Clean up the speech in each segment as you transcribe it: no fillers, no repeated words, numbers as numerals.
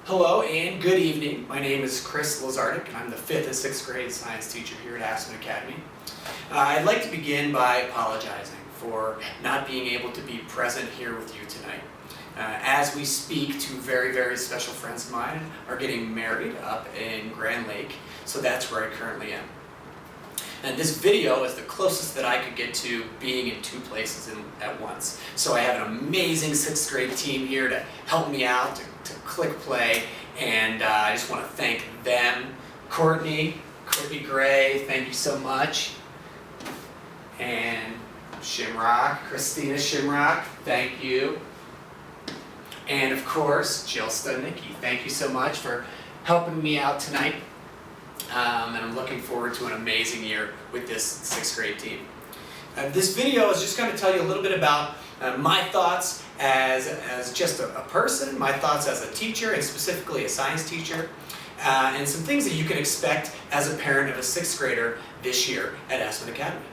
Hello and good evening. My name is Chris Lazartic and I'm the 5th and 6th grade science teacher here at Aspen Academy. I'd like to begin by apologizing for not being able to be present here with you tonight. As we speak, two very special friends of mine are getting married up in Grand Lake, so that's where I currently am. And this video is the closest that I could get to being in two places at once. So I have an amazing 6th grade team here to help me out, to click play, and I just want to thank them. Courtney Gray, thank you so much. And Shimrock, Christina Shimrock, thank you. And of course, Jill Studnicki, thank you so much for helping me out tonight. And I'm looking forward to an amazing year with this 6th grade team. This video is just going to tell you a little bit about my thoughts as just a person, my thoughts as a teacher, and specifically a science teacher, and some things that you can expect as a parent of a 6th grader this year at Aspen Academy.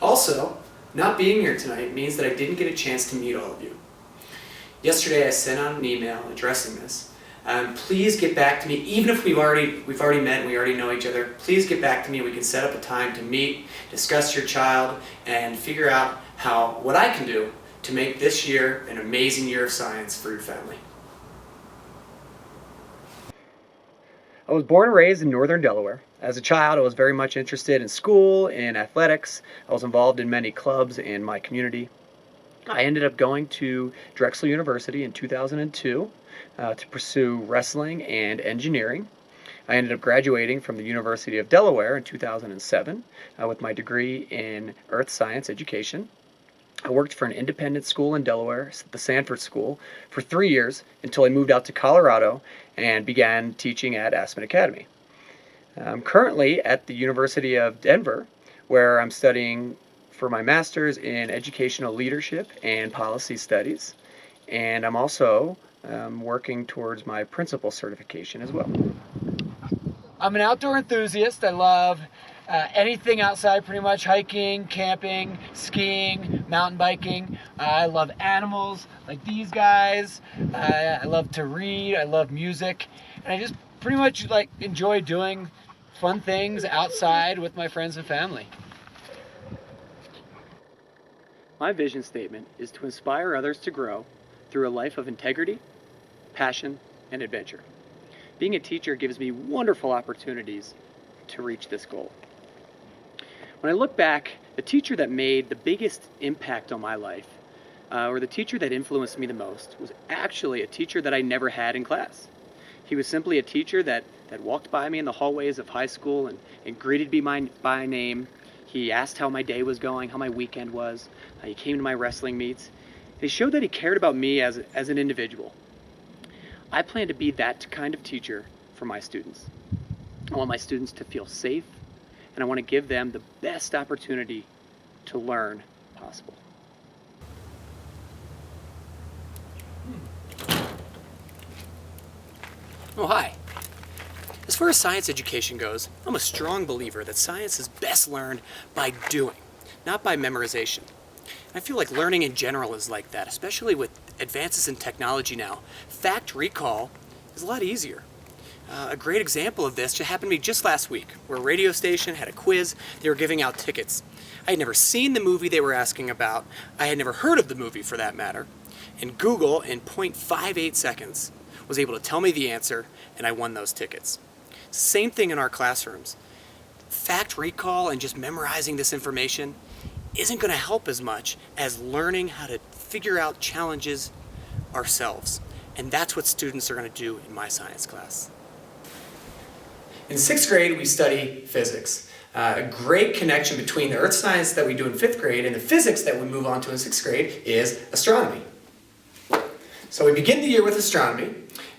Also, not being here tonight means that I didn't get a chance to meet all of you. Yesterday I sent out an email addressing this. Please get back to me, even if we've already met and we already know each other. Please get back to me. We can set up a time to meet, discuss your child, and figure out what I can do to make this year an amazing year of science for your family. I was born and raised in northern Delaware. As a child, I was very much interested in school and athletics. I was involved in many clubs in my community. I ended up going to Drexel University in 2002 to pursue wrestling and engineering. I ended up graduating from the University of Delaware in 2007 with my degree in earth science education. I worked for an independent school in Delaware, the Sanford School, for 3 years until I moved out to Colorado and began teaching at Aspen Academy. I'm currently at the University of Denver, where I'm studying for my master's in educational leadership and policy studies, and I'm also working towards my principal certification as well. I'm an outdoor enthusiast. I love anything outside, pretty much hiking, camping, skiing, mountain biking. I love animals like these guys. I love to read. I love music, and I just pretty much enjoy doing fun things outside with my friends and family. My vision statement is to inspire others to grow through a life of integrity, passion, and adventure. Being a teacher gives me wonderful opportunities to reach this goal. When I look back, the teacher that made the biggest impact on my life, or the teacher that influenced me the most, was actually a teacher that I never had in class. He was simply a teacher that walked by me in the hallways of high school and greeted me by name. He asked how my day was going, how my weekend was. He came to my wrestling meets. And he showed that he cared about me as an individual. I plan to be that kind of teacher for my students. I want my students to feel safe, and I want to give them the best opportunity to learn possible. Oh, hi. As far as science education goes, I'm a strong believer that science is best learned by doing, not by memorization. I feel like learning in general is like that, especially with advances in technology now. Fact recall is a lot easier. A great example of this just happened to me just last week, where a radio station had a quiz. They were giving out tickets. I had never seen the movie they were asking about. I had never heard of the movie, for that matter. And Google, in 0.58 seconds, was able to tell me the answer, and I won those tickets. Same thing in our classrooms. Fact recall and just memorizing this information isn't going to help as much as learning how to figure out challenges ourselves. And that's what students are going to do in my science class. In 6th grade, we study physics. A great connection between the earth science that we do in 5th grade and the physics that we move on to in 6th grade is astronomy. So we begin the year with astronomy,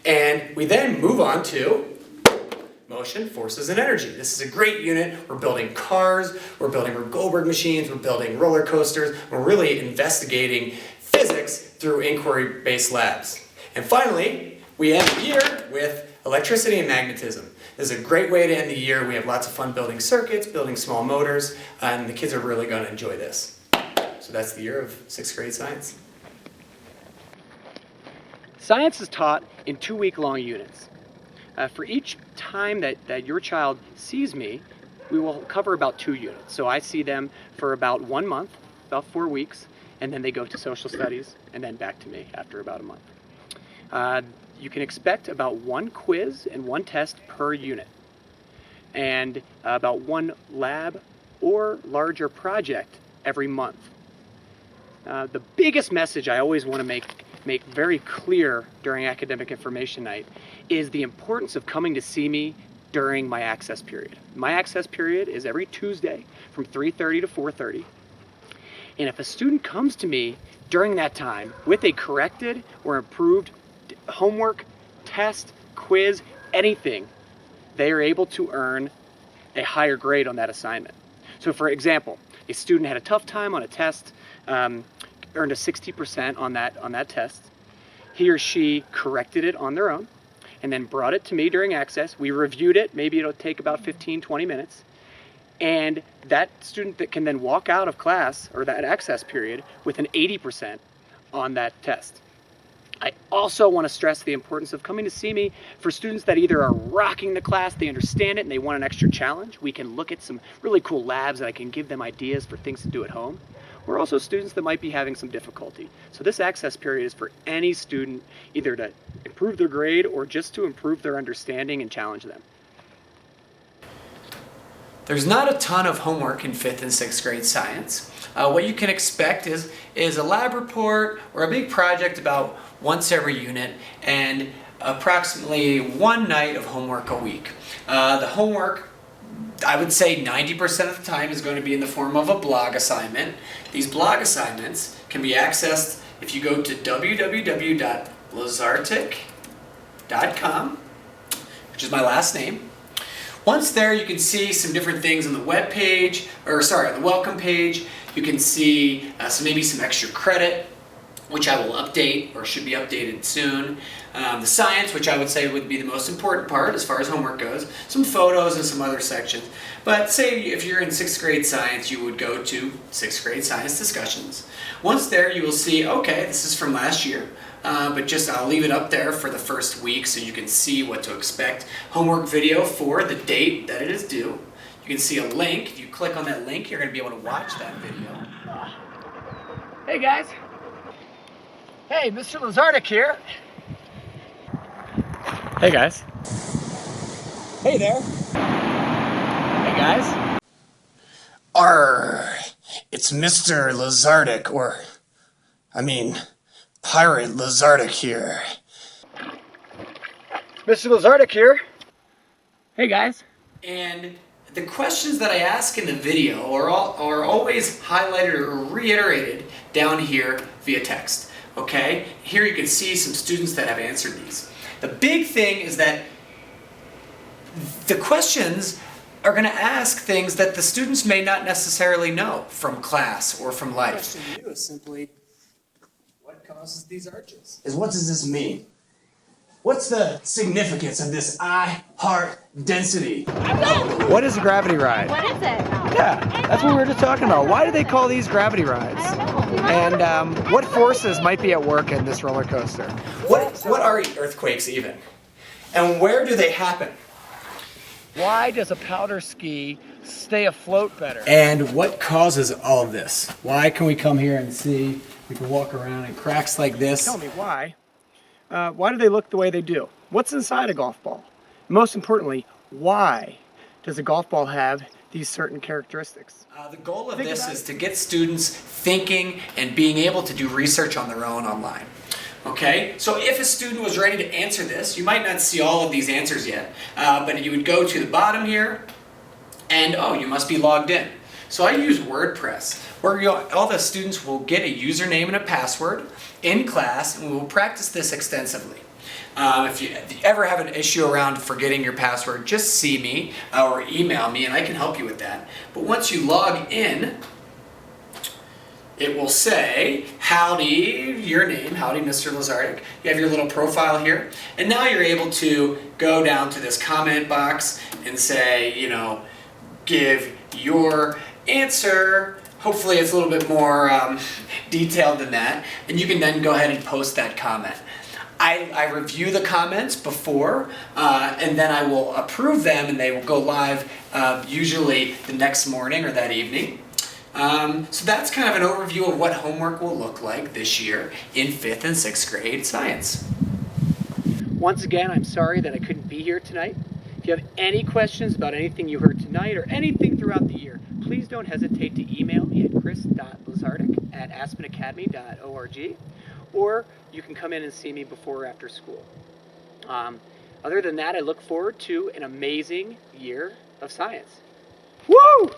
and we then move on to motion, forces, and energy. This is a great unit. We're building cars, we're building Goldberg machines, we're building roller coasters. We're really investigating physics through inquiry-based labs. And finally, we end the year with electricity and magnetism. This is a great way to end the year. We have lots of fun building circuits, building small motors, and the kids are really going to enjoy this. So that's the year of 6th grade science. Science is taught in 2-week-long units. For each time that your child sees me, we will cover about 2 units. So I see them for about 1 month, about 4 weeks, and then they go to social studies, and then back to me after about a month. You can expect about 1 quiz and 1 test per unit, and about 1 lab or larger project every month. The biggest message I always want to make very clear during academic information night is the importance of coming to see me during my access period. My access period is every Tuesday from 3:30 to 4:30. And if a student comes to me during that time with a corrected or improved homework, test, quiz, anything, they are able to earn a higher grade on that assignment. So for example, a student had a tough time on a test, earned a 60% on that test. He or she corrected it on their own and then brought it to me during access. We reviewed it. Maybe it'll take about 15, 20 minutes. And that student that can then walk out of class or that access period with an 80% on that test. I also want to stress the importance of coming to see me for students that either are rocking the class, they understand it, and they want an extra challenge. We can look at some really cool labs that I can give them ideas for things to do at home. Or also students that might be having some difficulty. So this access period is for any student either to improve their grade or just to improve their understanding and challenge them. There's not a ton of homework in 5th and 6th grade science. What you can expect is a lab report or a big project about once every unit and approximately 1 night of homework a week. The homework, I would say 90% of the time, is going to be in the form of a blog assignment. These blog assignments can be accessed if you go to www.lazartic.com, which is my last name. Once there, you can see some different things on the web page, on the welcome page. You can see maybe some extra credit, which I will update or should be updated soon. The science, which I would say would be the most important part as far as homework goes. Some photos and some other sections. But say if you're in 6th grade science, you would go to 6th grade science discussions. Once there, you will see, okay, this is from last year. But I'll leave it up there for the first week so you can see what to expect. Homework video for the date that it is due. You can see a link. If you click on that link, you're going to be able to watch that video. Hey guys. Hey, Mr. Lazartic here. Hey guys. Hey there. Hey guys. Arr, it's Mr. Lazartic, Pirate Lazartic here. Mr. Lazartic here. Hey guys. And the questions that I ask in the video are always highlighted or reiterated down here via text. Okay? Here you can see some students that have answered these. The big thing is that the questions are going to ask things that the students may not necessarily know from class or from life. The question to you is simply, what causes these arches? What does this mean? What's the significance of this I heart density? What is a gravity ride? What is it? Yeah, that's what we were just talking about. Why do they call these gravity rides? And what forces might be at work in this roller coaster? What are earthquakes even? And where do they happen? Why does a powder ski stay afloat better? And what causes all of this? Why can we come here and see, we can walk around in cracks like this? Tell me why. Why do they look the way they do? What's inside a golf ball? Most importantly, why does a golf ball have these certain characteristics? The goal of this is to get students thinking and being able to do research on their own online. Okay, so if a student was ready to answer this, you might not see all of these answers yet, but you would go to the bottom here, and you must be logged in. So I use WordPress, where all the students will get a username and a password in class, and we will practice this extensively. If you ever have an issue around forgetting your password, just see me or email me, and I can help you with that. But once you log in, it will say, howdy, your name, howdy Mr. Lazartic. You have your little profile here. And now you're able to go down to this comment box and say, give your answer. Hopefully it's a little bit more detailed than that. And you can then go ahead and post that comment. I review the comments before, and then I will approve them, and they will go live usually the next morning or that evening. So that's kind of an overview of what homework will look like this year in 5th and 6th grade science. Once again, I'm sorry that I couldn't be here tonight. If you have any questions about anything you heard tonight or anything throughout the year, please don't hesitate to email me at chris.lazartic@aspenacademy.org, or you can come in and see me before or after school. Other than that, I look forward to an amazing year of science. Woo!